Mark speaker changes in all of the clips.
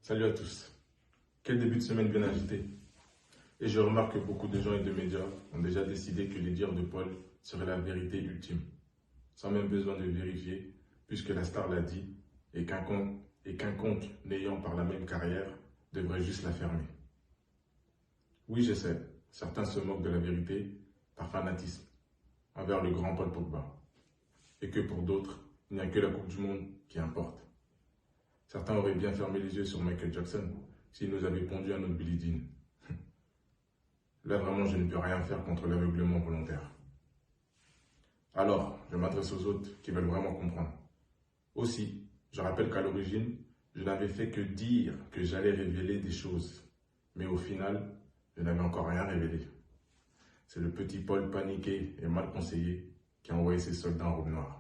Speaker 1: Salut à tous. Quel début de semaine bien agité. Et je remarque que beaucoup de gens et de médias ont déjà décidé que les dires de Paul seraient la vérité ultime, sans même besoin de vérifier, puisque la star l'a dit, et quiconque n'ayant par la même carrière devrait juste la fermer. Oui, je sais, certains se moquent de la vérité par fanatisme envers le grand Paul Pogba, et que pour d'autres, il n'y a que la Coupe du Monde qui importe. Certains auraient bien fermé les yeux sur Michael Jackson s'il nous avait pondu à notre Billie Jean. Là, vraiment, je ne peux rien faire contre l'aveuglement volontaire. Alors, je m'adresse aux autres qui veulent vraiment comprendre. Aussi, je rappelle qu'à l'origine, je n'avais fait que dire que j'allais révéler des choses. Mais au final, je n'avais encore rien révélé. C'est le petit Paul paniqué et mal conseillé qui a envoyé ses soldats en robe noire.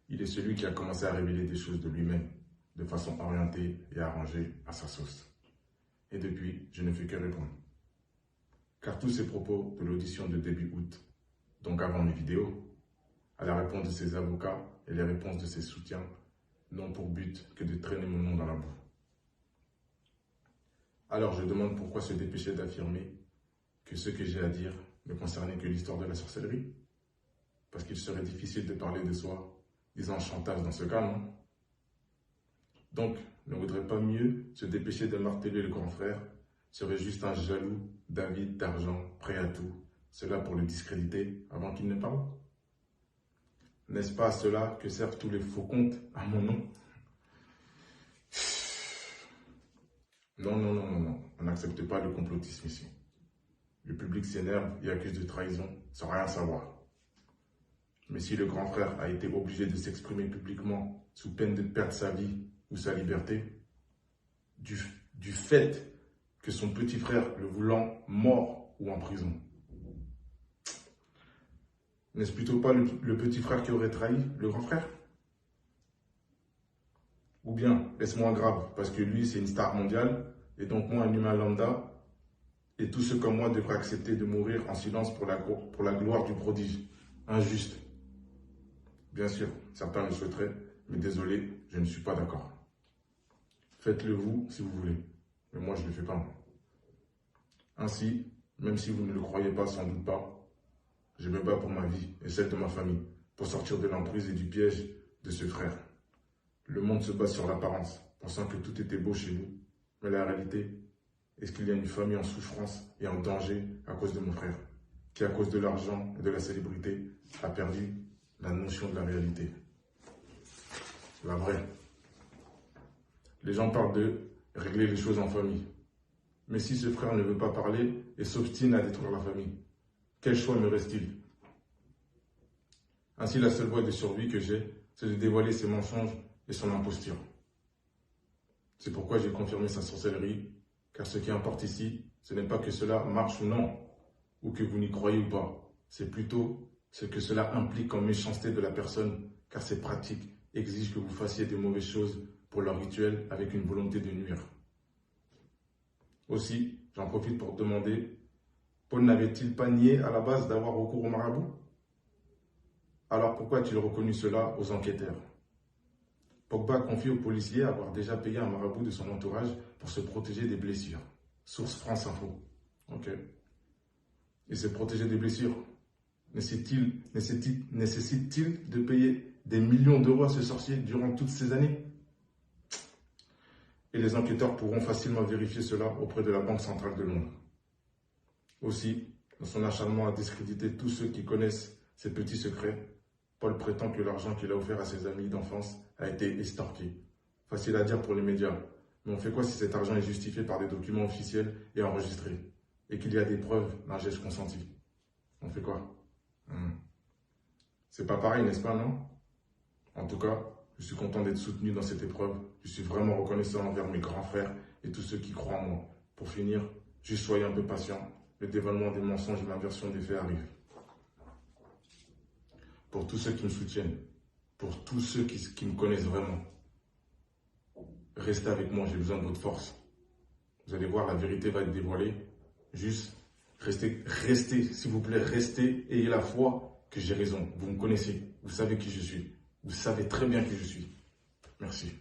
Speaker 1: Il est celui qui a commencé à révéler des choses de lui-même, de façon orientée et arrangée à sa sauce. Et depuis, je ne fais que répondre. Car tous ces propos de l'audition de début août, donc avant mes vidéos, à la réponse de ses avocats et les réponses de ses soutiens, n'ont pour but que de traîner mon nom dans la boue. Alors je demande pourquoi se dépêcher d'affirmer que ce que j'ai à dire ne concernait que l'histoire de la sorcellerie. Parce qu'il serait difficile de parler de soi disant chantage dans ce cas, non? Donc, ne vaudrait pas mieux se dépêcher de marteler le grand frère, serait juste un jaloux, d'avide, d'argent, prêt à tout, cela pour le discréditer avant qu'il ne parle? N'est-ce pas à cela que servent tous les faux comptes à mon nom? Non, on n'accepte pas le complotisme ici. Le public s'énerve et accuse de trahison sans rien savoir. Mais si le grand frère a été obligé de s'exprimer publiquement sous peine de perdre sa vie ou sa liberté, du fait que son petit frère le voulant mort ou en prison, n'est-ce plutôt pas le petit frère qui aurait trahi le grand frère? Ou bien, est-ce moins grave, parce que lui c'est une star mondiale, et donc moi un humain lambda, et tous ceux comme moi devraient accepter de mourir en silence pour la gloire du prodige, injuste. Bien sûr, certains le souhaiteraient, mais désolé, je ne suis pas d'accord. Faites-le vous si vous voulez, mais moi je ne le fais pas. Ainsi, même si vous ne le croyez pas, sans doute pas, je me bats pour ma vie et celle de ma famille, pour sortir de l'emprise et du piège de ce frère. Le monde se base sur l'apparence, pensant que tout était beau chez nous. Mais la réalité, est-ce qu'il y a une famille en souffrance et en danger à cause de mon frère, qui à cause de l'argent et de la célébrité a perdu la notion de la réalité, la vraie. Les gens parlent de régler les choses en famille. Mais si ce frère ne veut pas parler et s'obstine à détruire la famille, quel choix me reste-t-il? Ainsi, la seule voie de survie que j'ai, c'est de dévoiler ses mensonges et son imposture. C'est pourquoi j'ai confirmé sa sorcellerie, car ce qui importe ici, ce n'est pas que cela marche ou non, ou que vous n'y croyez ou pas. C'est plutôt ce que cela implique en méchanceté de la personne, car ces pratiques exigent que vous fassiez de mauvaises choses pour leur rituel avec une volonté de nuire. Aussi, j'en profite pour demander, Paul n'avait-il pas nié à la base d'avoir recours au marabout? Alors pourquoi a-t-il reconnu cela aux enquêteurs? Pogba confie aux policiers avoir déjà payé un marabout de son entourage pour se protéger des blessures. Source France Info. Ok. Et se protéger des blessures, nécessite-t-il de payer des millions d'euros à ce sorcier durant toutes ces années? Et les enquêteurs pourront facilement vérifier cela auprès de la Banque centrale de Londres. Aussi, dans son acharnement à discréditer tous ceux qui connaissent ses petits secrets, Paul prétend que l'argent qu'il a offert à ses amis d'enfance a été estorqué. Facile à dire pour les médias, mais on fait quoi si cet argent est justifié par des documents officiels et enregistrés, et qu'il y a des preuves d'un geste consenti? On fait quoi? C'est pas pareil, n'est-ce pas, non? En tout cas, je suis content d'être soutenu dans cette épreuve. Je suis vraiment reconnaissant envers mes grands frères et tous ceux qui croient en moi. Pour finir, juste soyez un peu patient. Le dévoilement des mensonges et l'inversion des faits arrive. Pour tous ceux qui me soutiennent, pour tous ceux qui me connaissent vraiment, restez avec moi, j'ai besoin de votre force. Vous allez voir, la vérité va être dévoilée. Juste, restez, s'il vous plaît, restez, ayez la foi que j'ai raison. Vous me connaissez, vous savez qui je suis. Vous savez très bien qui je suis. Merci.